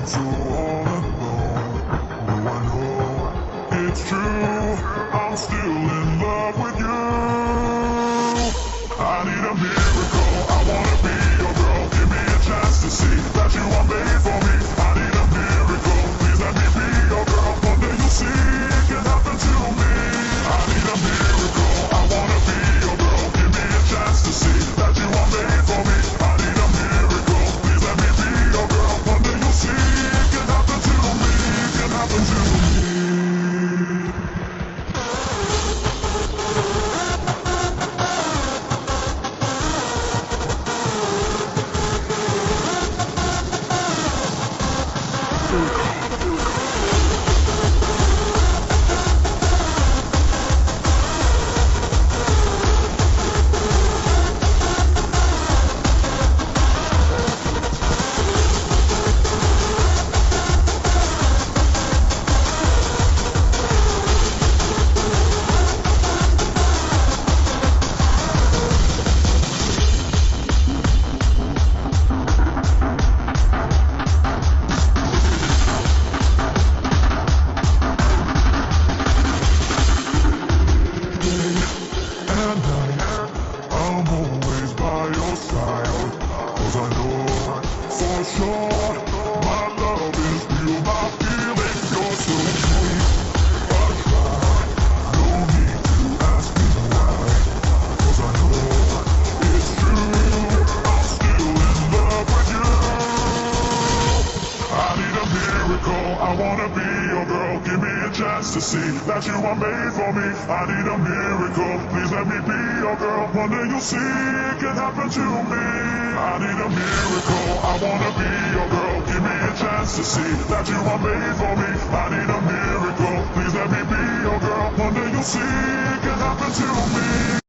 So all alone, oh I know it's true, I'm still in love with you. I need a miracle, I wanna be your girl. Give me a chance to see that you are made for me. I need a miracle, please let me be your girl. One day you'll see it can happen to me. I need a miracle, I wanna be your girl. Give me a chance to see that you are made for me. I need a miracle, please let me be your girl. One day you'll see it can happen to me, it can happen to me. I'm always by your side, 'cause I know for sure my love is real, my feeling, you're so sweet. I try, no need to ask me why, 'cause I know it's true, I'm still in love with you. I need a miracle, I wanna be your girl. Give me a chance to see that you are made for me. I need a miracle, please let me be your girl. One day you'll see it can happen to me. I need a miracle, I wanna be your girl. Give me a chance to see that you are made for me. I need a miracle, please let me be your girl. One day you'll see it can happen to me.